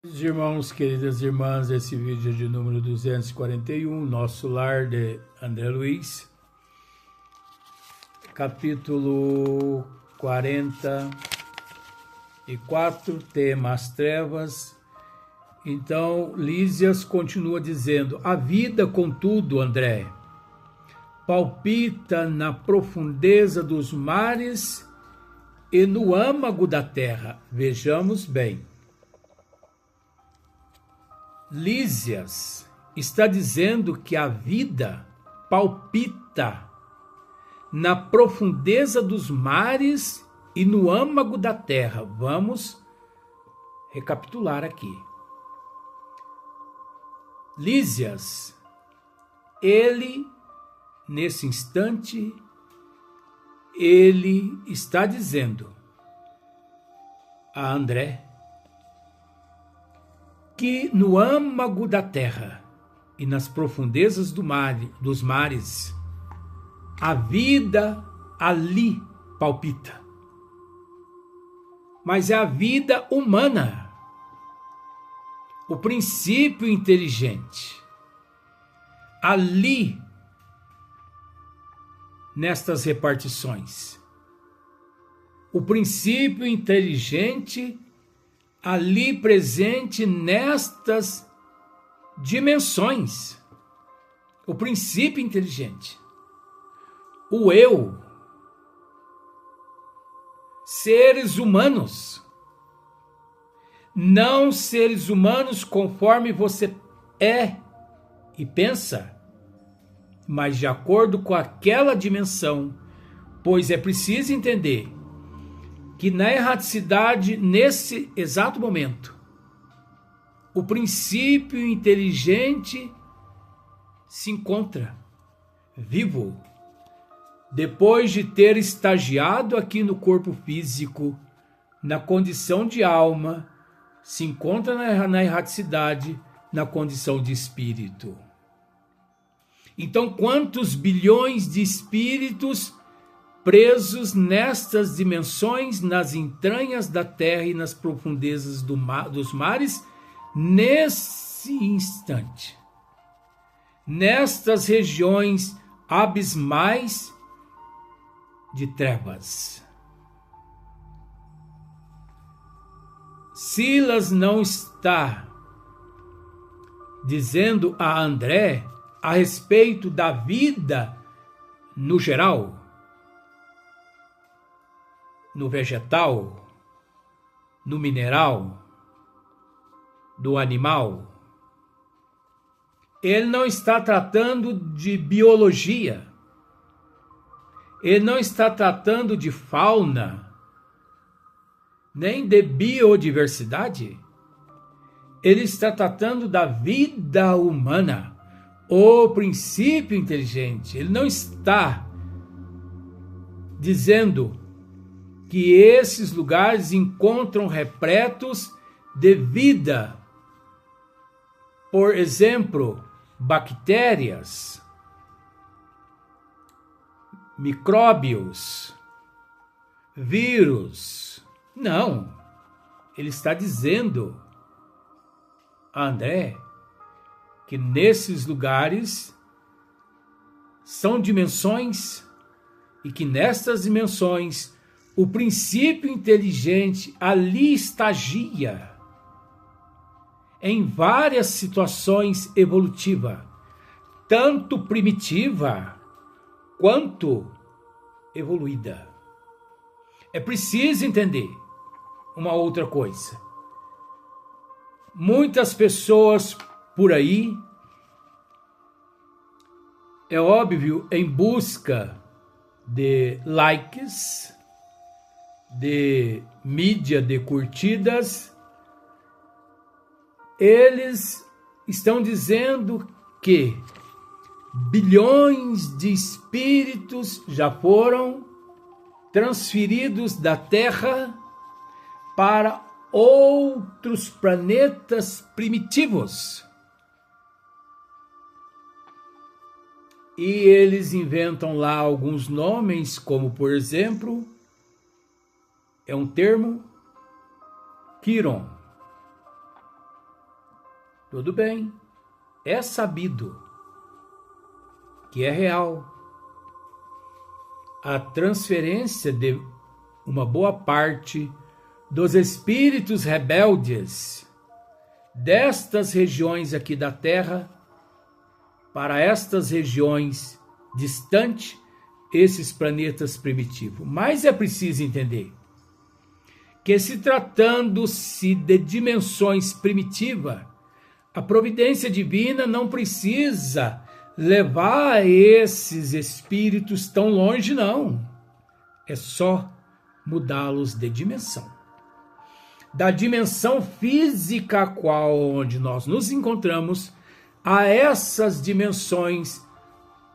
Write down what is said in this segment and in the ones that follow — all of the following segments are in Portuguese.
Irmãos, queridas irmãs, esse vídeo é de número 241, Nosso Lar, de André Luiz, capítulo 44, tema As Trevas. Então, Lísias continua dizendo: a vida, contudo, André, palpita na profundeza dos mares e no âmago da terra. Vejamos bem. Lísias está dizendo que a vida palpita na profundeza dos mares e no âmago da terra. Vamos recapitular aqui. Lísias, ele, nesse instante, ele está dizendo a André que no âmago da terra e nas profundezas dos mares, a vida ali palpita. Mas é a vida humana, o princípio inteligente. Ali, nestas repartições, o princípio inteligente ali presente nestas dimensões, o princípio inteligente, o eu, seres humanos, não seres humanos conforme você é e pensa, mas de acordo com aquela dimensão, pois é preciso entender que na erraticidade, nesse exato momento, o princípio inteligente se encontra vivo, depois de ter estagiado aqui no corpo físico, na condição de alma, se encontra na erraticidade, na condição de espírito. Então, quantos bilhões de espíritos presos nestas dimensões, nas entranhas da terra e nas profundezas dos mares, nesse instante, nestas regiões abismais de trevas. Silas não está dizendo a André a respeito da vida no geral, no vegetal, no mineral, do animal. Ele não está tratando de biologia. Ele não está tratando de fauna, nem de biodiversidade. Ele está tratando da vida humana, o princípio inteligente. Ele não está dizendo que esses lugares encontram repletos de vida. Por exemplo, bactérias, micróbios, vírus. Não. Ele está dizendo a André que nesses lugares são dimensões e que nestas dimensões o princípio inteligente ali estagia em várias situações evolutivas, tanto primitiva quanto evoluída. É preciso entender uma outra coisa. Muitas pessoas por aí, é óbvio, em busca de likes, de mídia, de curtidas, eles estão dizendo que bilhões de espíritos já foram transferidos da Terra para outros planetas primitivos. E eles inventam lá alguns nomes, como por exemplo, é um termo Quiron, Tudo bem, é sabido que é real a transferência de uma boa parte dos espíritos rebeldes destas regiões aqui da Terra para estas regiões distantes, esses planetas primitivos. Mas é preciso entender que, se tratando-se de dimensões primitivas, a providência divina não precisa levar esses espíritos tão longe, não. É só mudá-los de dimensão. Da dimensão física qual onde nós nos encontramos, a essas dimensões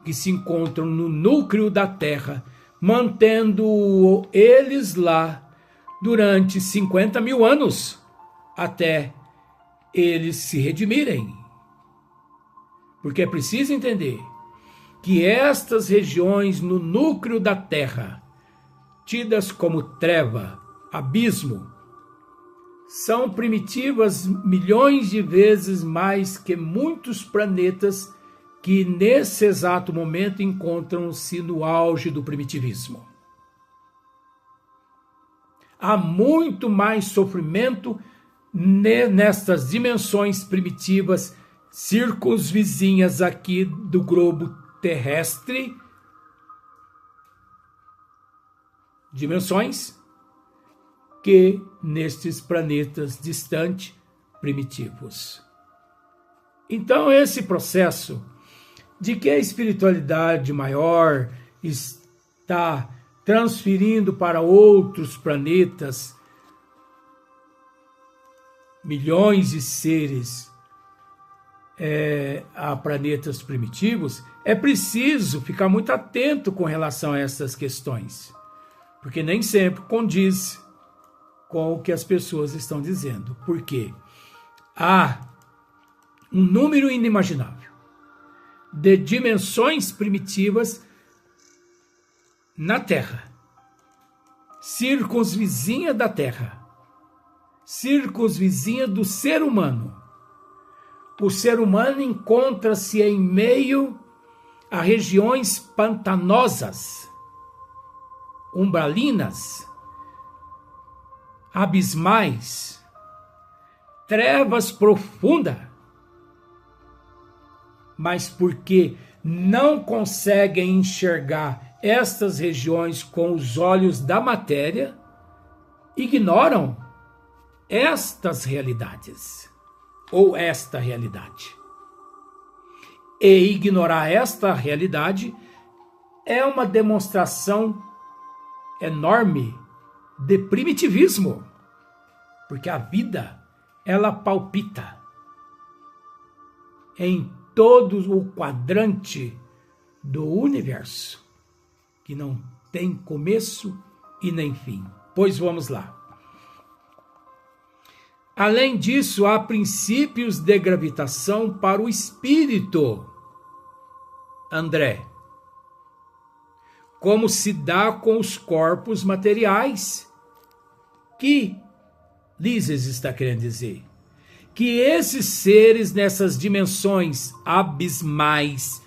que se encontram no núcleo da Terra, mantendo eles lá durante 50 mil anos, até eles se redimirem. Porque é preciso entender que estas regiões no núcleo da Terra, tidas como treva, abismo, são primitivas milhões de vezes mais que muitos planetas que nesse exato momento encontram-se no auge do primitivismo. Há muito mais sofrimento nestas dimensões primitivas circunvizinhas aqui do globo terrestre, dimensões, que nestes planetas distantes primitivos. Então, esse processo de que a espiritualidade maior está transferindo para outros planetas milhões de seres a planetas primitivos, é preciso ficar muito atento com relação a essas questões, porque nem sempre condiz com o que as pessoas estão dizendo. Por quê? Há um número inimaginável de dimensões primitivas na Terra, circunvizinha da Terra, circunvizinha do ser humano. O ser humano encontra-se em meio a regiões pantanosas, umbralinas, abismais, trevas profundas, mas porque não conseguem enxergar estas regiões com os olhos da matéria, ignoram estas realidades, ou esta realidade. E ignorar esta realidade é uma demonstração enorme de primitivismo, porque a vida, ela palpita em todo o quadrante do universo, que não tem começo e nem fim. Pois vamos lá. Além disso, há princípios de gravitação para o espírito. André, como se dá com os corpos materiais. Que Lises está querendo dizer? Que esses seres nessas dimensões abismais,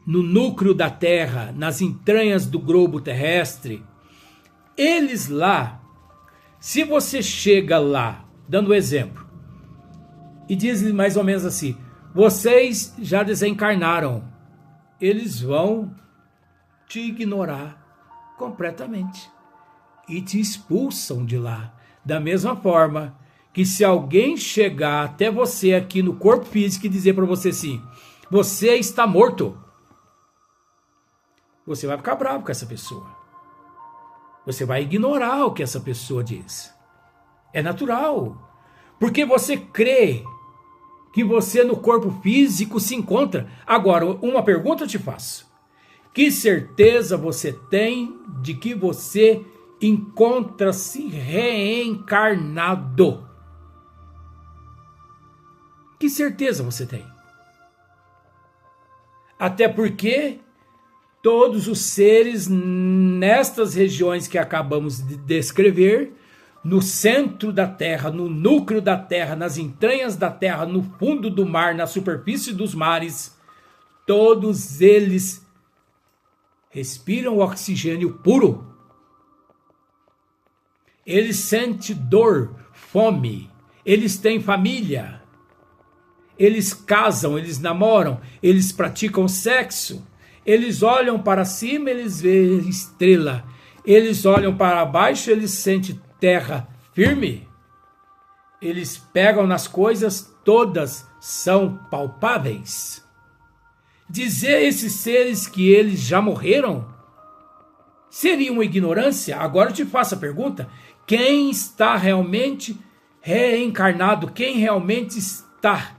no núcleo da Terra, nas entranhas do globo terrestre, eles lá, se você chega lá, dando exemplo, e diz mais ou menos assim, vocês já desencarnaram, eles vão te ignorar completamente e te expulsam de lá. Da mesma forma que se alguém chegar até você aqui no corpo físico e dizer para você assim, você está morto, você vai ficar bravo com essa pessoa. Você vai ignorar o que essa pessoa diz. É natural, porque você crê que você no corpo físico se encontra. Agora, uma pergunta eu te faço. Que certeza você tem de que você encontra-se reencarnado? Que certeza você tem? Até porque todos os seres nestas regiões que acabamos de descrever no centro da terra, no núcleo da terra, nas entranhas da terra, no fundo do mar, na superfície dos mares, todos eles respiram o oxigênio puro. Eles sentem dor, fome, eles têm família, eles casam, eles namoram, eles praticam sexo, eles olham para cima, eles veem estrela, eles olham para baixo, eles sentem terra firme, eles pegam nas coisas, todas são palpáveis. Dizer a esses seres que eles já morreram seria uma ignorância? Agora eu te faço a pergunta: quem está realmente reencarnado? Quem realmente está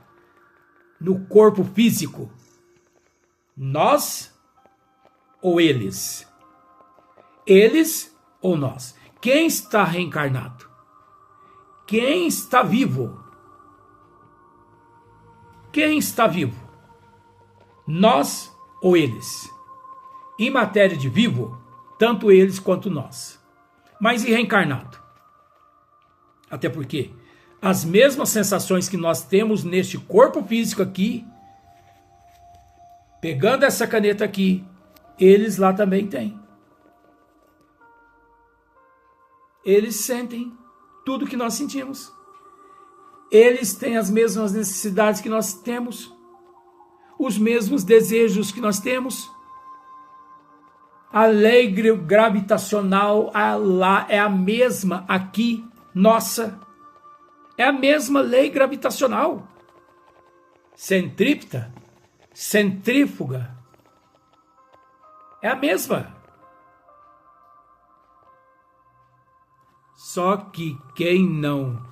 no corpo físico? Nós ou eles? Eles ou nós? Quem está reencarnado? Quem está vivo? Quem está vivo? Nós ou eles? Em matéria de vivo, tanto eles quanto nós. Mas e reencarnado? Até porque as mesmas sensações que nós temos neste corpo físico aqui, pegando essa caneta aqui, eles lá também têm. Eles sentem tudo que nós sentimos. Eles têm as mesmas necessidades que nós temos, os mesmos desejos que nós temos. A lei gravitacional lá é a mesma aqui, nossa. É a mesma lei gravitacional. Centrípeta, centrífuga. É a mesma. Só que quem não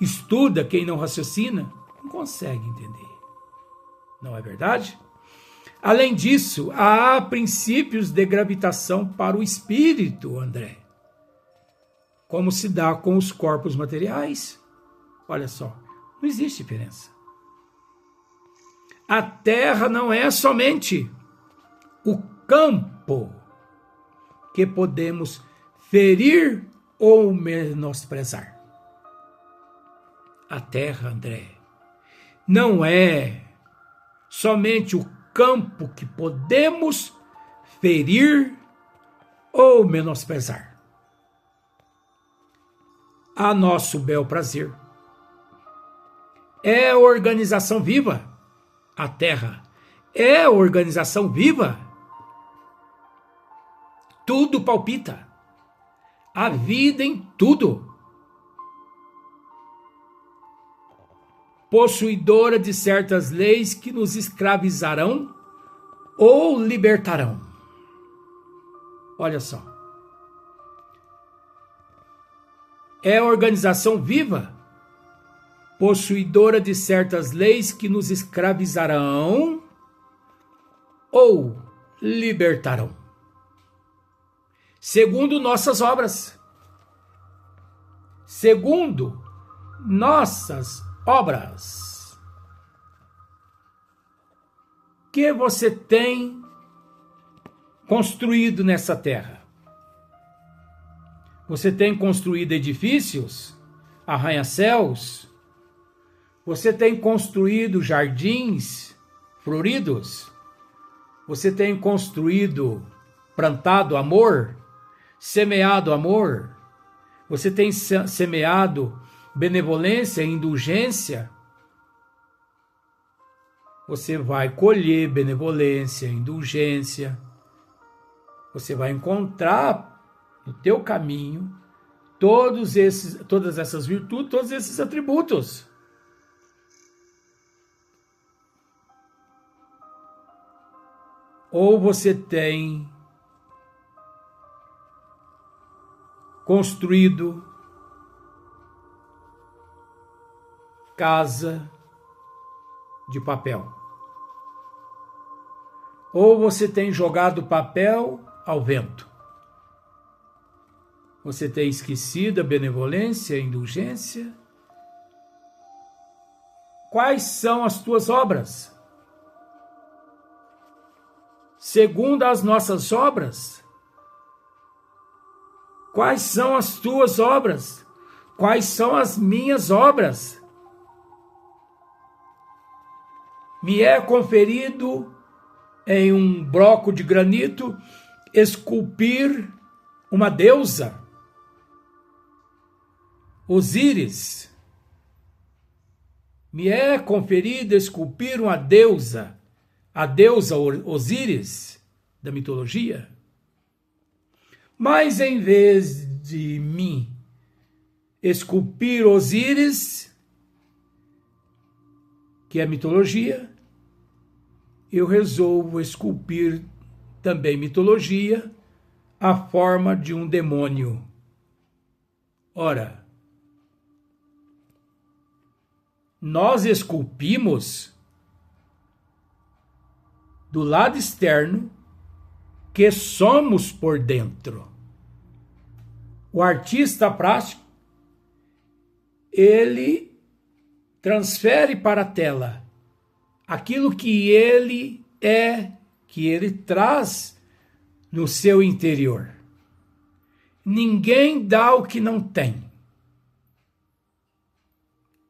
estuda, quem não raciocina, não consegue entender. Não é verdade? Além disso, há princípios de gravitação para o espírito, André. Como se dá com os corpos materiais. Olha só, não existe diferença. A Terra não é somente o campo que podemos ferir ou menosprezar. A Terra, André, não é somente o campo que podemos ferir ou menosprezar. A nosso bel prazer. É organização viva. A Terra é organização viva. Tudo palpita. A vida em tudo. Possuidora de certas leis que nos escravizarão ou libertarão. Olha só. É organização viva, possuidora de certas leis que nos escravizarão ou libertarão. Segundo nossas obras. Segundo nossas obras. Que você tem construído nessa terra? Você tem construído edifícios, arranha-céus? Você tem construído jardins floridos? Você tem construído, plantado amor? Semeado amor? Você tem semeado benevolência, indulgência? Você vai colher benevolência, indulgência. Você vai encontrar no teu caminho todas essas virtudes, todos esses atributos. Ou você tem construído casa de papel. Ou você tem jogado papel ao vento. Você tem esquecido a benevolência, a indulgência? Quais são as tuas obras? Segundo as nossas obras? Quais são as tuas obras? quais são as minhas obras. Me é conferido em um bloco de granito esculpir uma deusa, Osíris. Me é conferido esculpir uma deusa, a deusa Osíris da mitologia. Mas em vez de mim esculpir Osíris, que é mitologia, eu resolvo esculpir também mitologia, a forma de um demônio. Ora, nós esculpimos do lado externo que somos por dentro. O artista plástico, ele transfere para a tela aquilo que ele é, que ele traz no seu interior. Ninguém dá o que não tem.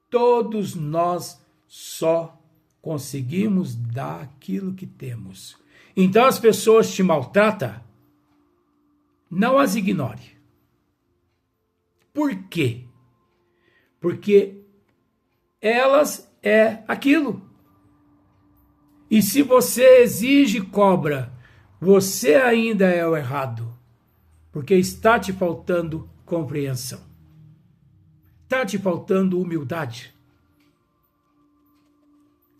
Todos nós só conseguimos dar aquilo que temos. Então as pessoas te maltratam, não as ignore. Por quê? Porque elas é aquilo. E se você exige e cobra, você ainda é o errado, porque está te faltando compreensão. Está te faltando humildade.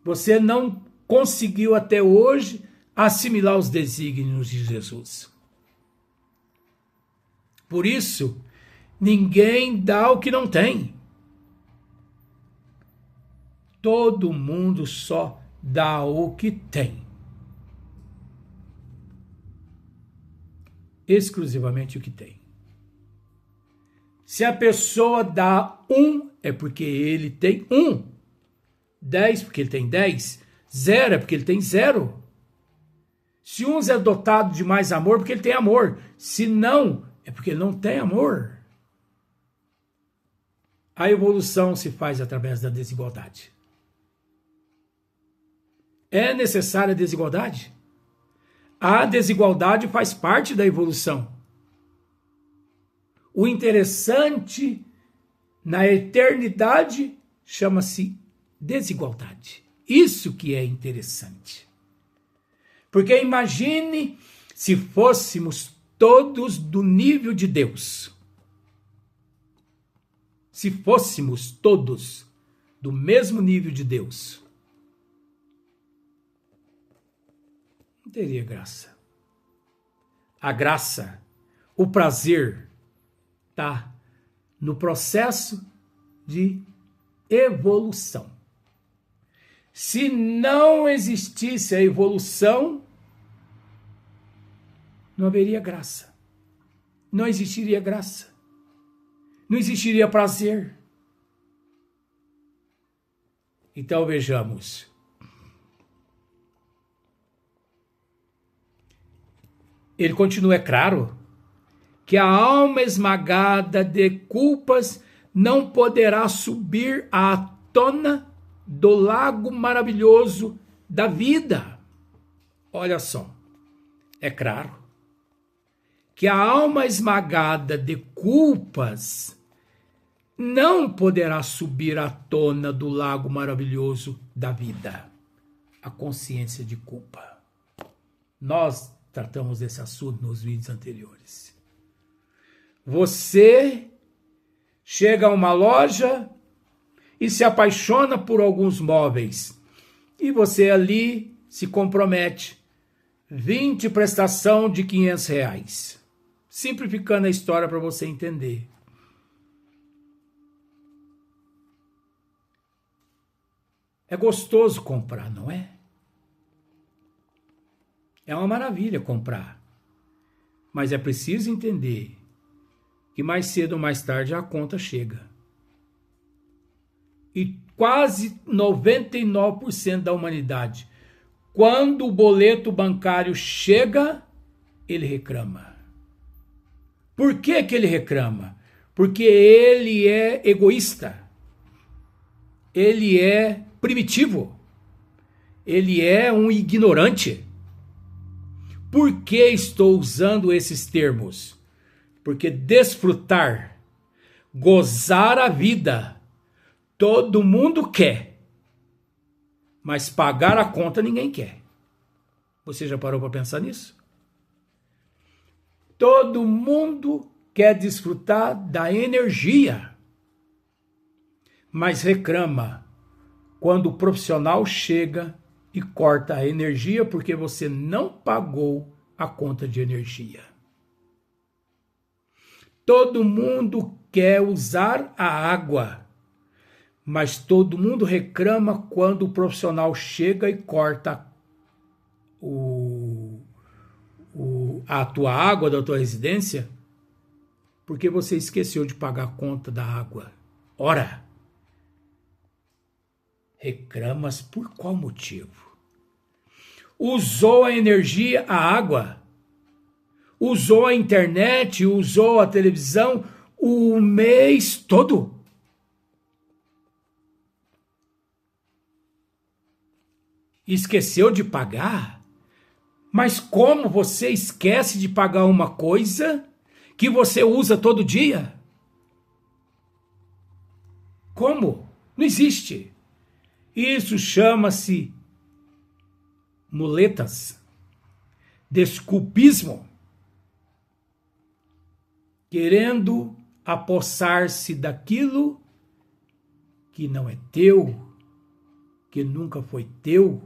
Você não conseguiu até hoje assimilar os desígnios de Jesus. Por isso, ninguém dá o que não tem. Todo mundo só dá o que tem. Exclusivamente o que tem. Se a pessoa dá 1, é porque ele tem 1. 10, porque ele tem 10. 0 é porque ele tem 0. Se uns é dotado de mais amor, porque ele tem amor. Se não, é porque ele não tem amor. A evolução se faz através da desigualdade. É necessária a desigualdade? A desigualdade faz parte da evolução. O interessante na eternidade chama-se desigualdade. Isso que é interessante. Porque imagine se fôssemos todos do nível de Deus. Se fôssemos todos do mesmo nível de Deus, não teria graça. A graça, o prazer, está no processo de evolução. Se não existisse a evolução, não haveria graça. Não existiria graça. Não existiria prazer. Então vejamos. Ele continua, é claro, que a alma esmagada de culpas não poderá subir à tona do lago maravilhoso da vida. Olha só, é claro que a alma esmagada de culpas não poderá subir à tona do lago maravilhoso da vida. A consciência de culpa. Nós tratamos desse assunto nos vídeos anteriores. Você chega a uma loja e se apaixona por alguns móveis. E você ali se compromete. 20 prestação de R$500. Simplificando a história para você entender. É gostoso comprar, não é? É uma maravilha comprar. Mas é preciso entender que mais cedo ou mais tarde a conta chega. E quase 99% da humanidade, quando o boleto bancário chega, ele reclama. Por que que ele reclama? Porque ele é egoísta, ele é primitivo, ele é um ignorante. Por que estou usando esses termos? Porque desfrutar, gozar a vida, todo mundo quer, mas pagar a conta ninguém quer. Você já parou para pensar nisso? Todo mundo quer desfrutar da energia, mas reclama quando o profissional chega e corta a energia porque você não pagou a conta de energia. Todo mundo quer usar a água, mas todo mundo reclama quando o profissional chega e corta a tua água da tua residência porque você esqueceu de pagar a conta da água. Ora, reclamas por qual motivo? Usou a energia, a água, usou a internet, usou a televisão o mês todo. Esqueceu de pagar? Mas como você esquece de pagar uma coisa que você usa todo dia? Como? Não existe. Isso chama-se muletas, desculpismo, querendo apossar-se daquilo que não é teu, que nunca foi teu,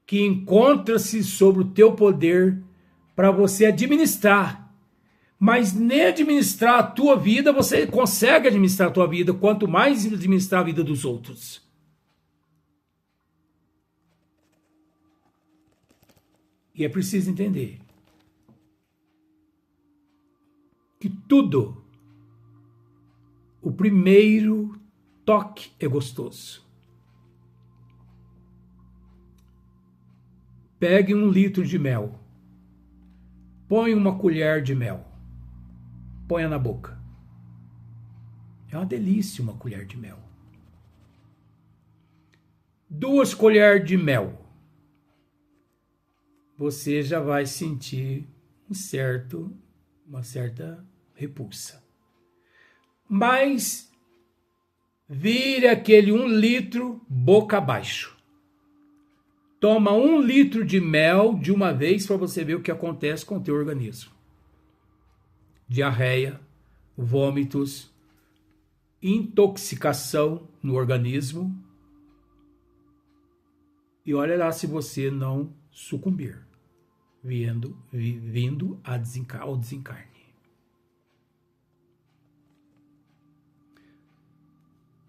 que encontra-se sobre o teu poder para você administrar. Mas nem administrar a tua vida, você consegue administrar a tua vida, quanto mais administrar a vida dos outros. E é preciso entender que tudo, o primeiro toque é gostoso. Pegue 1 litro de mel, põe uma colher de mel, ponha na boca. É uma delícia uma colher de mel. 2 colheres de mel. Você já vai sentir uma certa repulsa. Mas vire aquele 1 litro boca abaixo. Toma 1 litro de mel de uma vez para você ver o que acontece com o teu organismo. Diarreia, vômitos, intoxicação no organismo. E olha lá se você não sucumbir, vindo ao desencarne.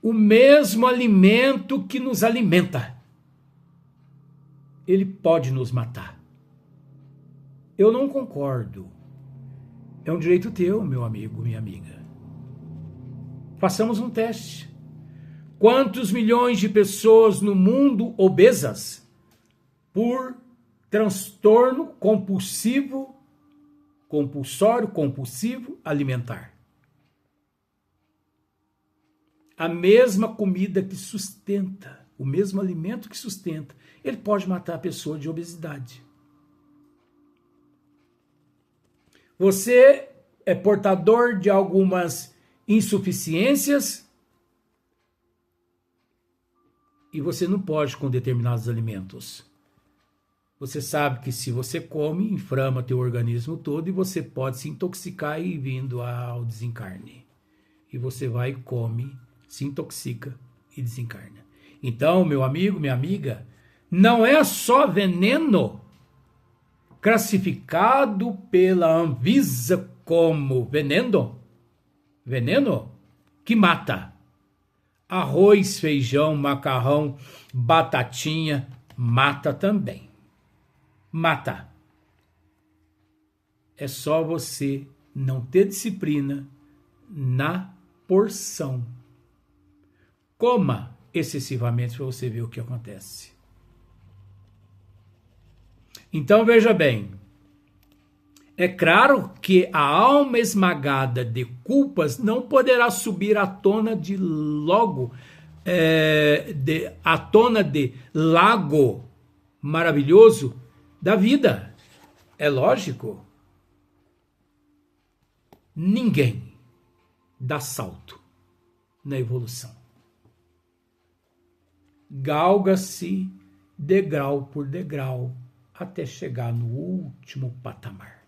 O mesmo alimento que nos alimenta, ele pode nos matar. Eu não concordo. É um direito teu, meu amigo, minha amiga. Façamos um teste. Quantos milhões de pessoas no mundo obesas por transtorno compulsório compulsivo alimentar? A mesma comida que sustenta, o mesmo alimento que sustenta, ele pode matar a pessoa de obesidade. Você é portador de algumas insuficiências e você não pode com determinados alimentos. Você sabe que se você come, inflama teu organismo todo e você pode se intoxicar e ir vindo ao desencarne. E você vai e come, se intoxica e desencarna. Então, meu amigo, minha amiga, não é só veneno classificado pela Anvisa como veneno que mata. Arroz, feijão, macarrão, batatinha, mata também. Mata. É só você não ter disciplina na porção. Coma excessivamente para você ver o que acontece. Então veja bem, É claro que a alma esmagada de culpas não poderá subir à tona de lago maravilhoso da vida. É lógico. Ninguém dá salto na evolução. Galga-se degrau por degrau até chegar no último patamar.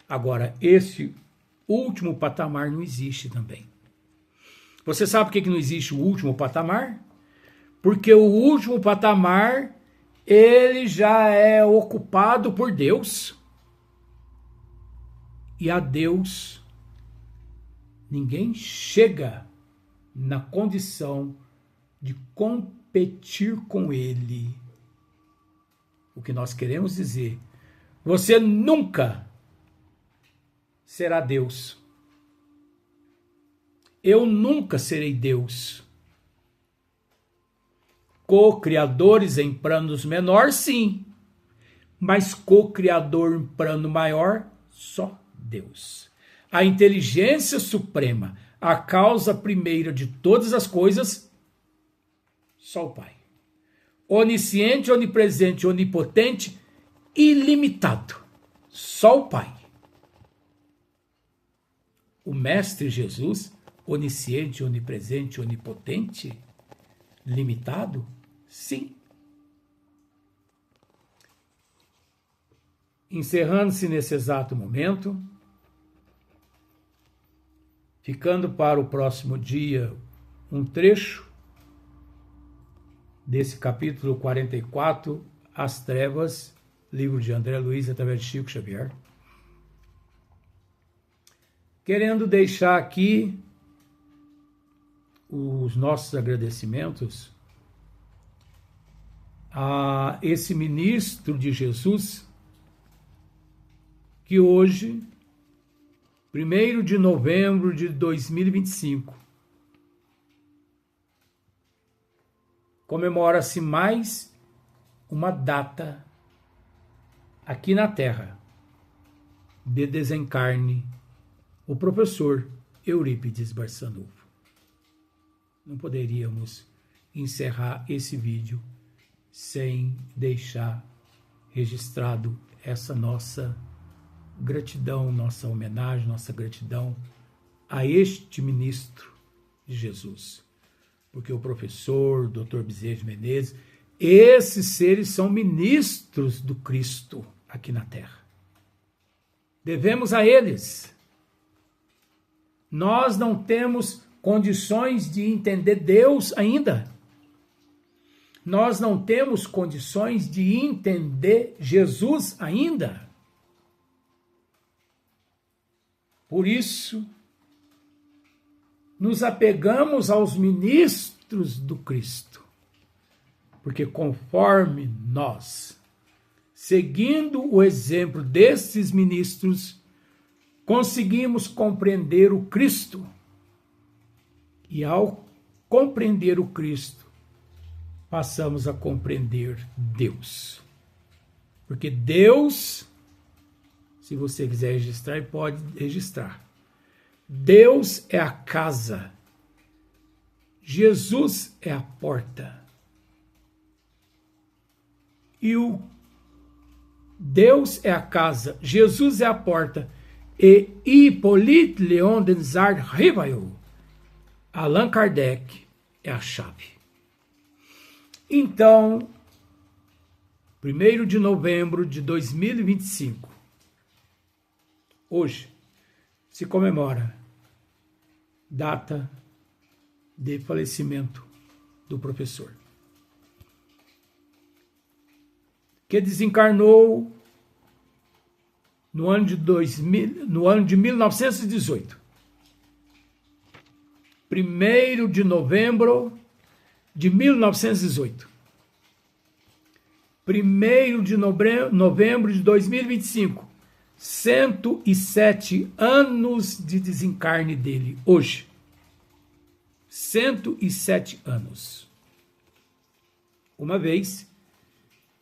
Agora, esse último patamar não existe também. Você sabe por que não existe o último patamar? Porque o último patamar, ele já é ocupado por Deus. E a Deus, ninguém chega na condição de competir com Ele. O que nós queremos dizer, você nunca será Deus. Eu nunca serei Deus. Co-criadores em planos menores, sim. Mas co-criador em plano maior, só Deus. A inteligência suprema, a causa primeira de todas as coisas, só o Pai. Onisciente, onipresente, onipotente, ilimitado. Só o Pai. O Mestre Jesus, onisciente, onipresente, onipotente, limitado? Sim. Encerrando-se nesse exato momento, ficando para o próximo dia um trecho desse capítulo 44, As Trevas, livro de André Luiz, através de Chico Xavier. Querendo deixar aqui os nossos agradecimentos a esse ministro de Jesus, que hoje, 1º de novembro de 2025, comemora-se mais uma data aqui na Terra de desencarne o professor Eurípides Barçanufo. Não poderíamos encerrar esse vídeo sem deixar registrado essa nossa gratidão, nossa homenagem, nossa gratidão a este ministro de Jesus. Porque o professor, Dr. Bezerra de Menezes, esses seres são ministros do Cristo aqui na Terra. Devemos a eles. Nós não temos condições de entender Deus ainda. Nós não temos condições de entender Jesus ainda. Por isso, nos apegamos aos ministros do Cristo. Porque conforme nós, seguindo o exemplo desses ministros, conseguimos compreender o Cristo. E ao compreender o Cristo, passamos a compreender Deus. Porque Deus, se você quiser registrar, pode registrar. Deus é a casa. Jesus é a porta. E o Deus é a casa, Jesus é a porta. E Hippolyte Léon Denis Rivail, Allan Kardec, é a chave. Então, 1º de novembro de 2025, hoje, se comemora data de falecimento do professor, que desencarnou no ano de 1918. 1º de novembro de 1918. 1º de novembro de 2025. 107 anos de desencarne dele, hoje. 107 anos. Uma vez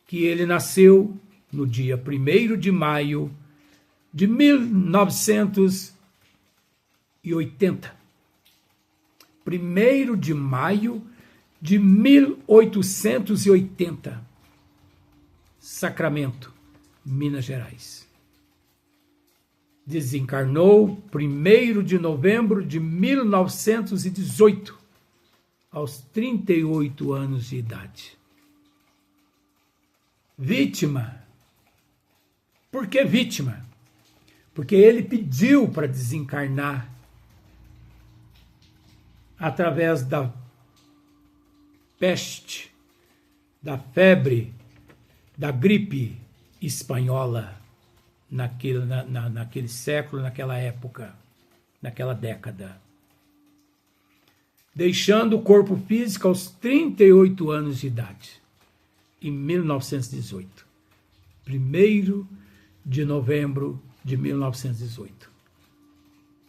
que ele nasceu no dia 1º de maio de 1980. 1º de maio de 1880. Sacramento, Minas Gerais. Desencarnou 1º de novembro de 1918, aos 38 anos de idade. Vítima. Por que vítima? Porque ele pediu para desencarnar através da peste, da febre, da gripe espanhola naquele século, naquela época, naquela década. Deixando o corpo físico aos 38 anos de idade, em 1918. 1º de novembro de 1918.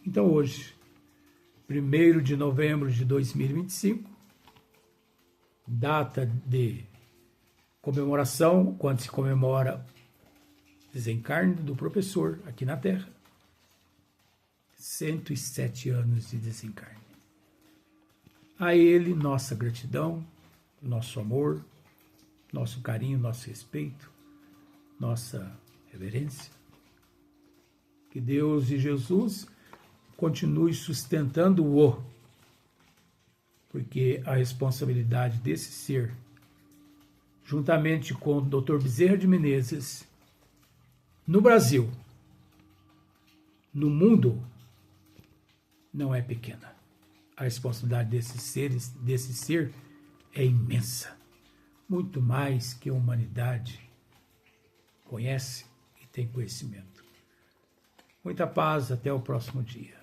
Então hoje, 1º de novembro de 2025, data de comemoração, quando se comemora o desencarne do professor aqui na Terra. 107 anos de desencarne. A ele, nossa gratidão, nosso amor, nosso carinho, nosso respeito, nossa reverência. Que Deus e Jesus continue sustentando-o, porque a responsabilidade desse ser, juntamente com o Dr. Bezerra de Menezes, no Brasil, no mundo, não é pequena. A responsabilidade desse ser é imensa. Muito mais que a humanidade conhece e tem conhecimento. Muita paz, até o próximo dia.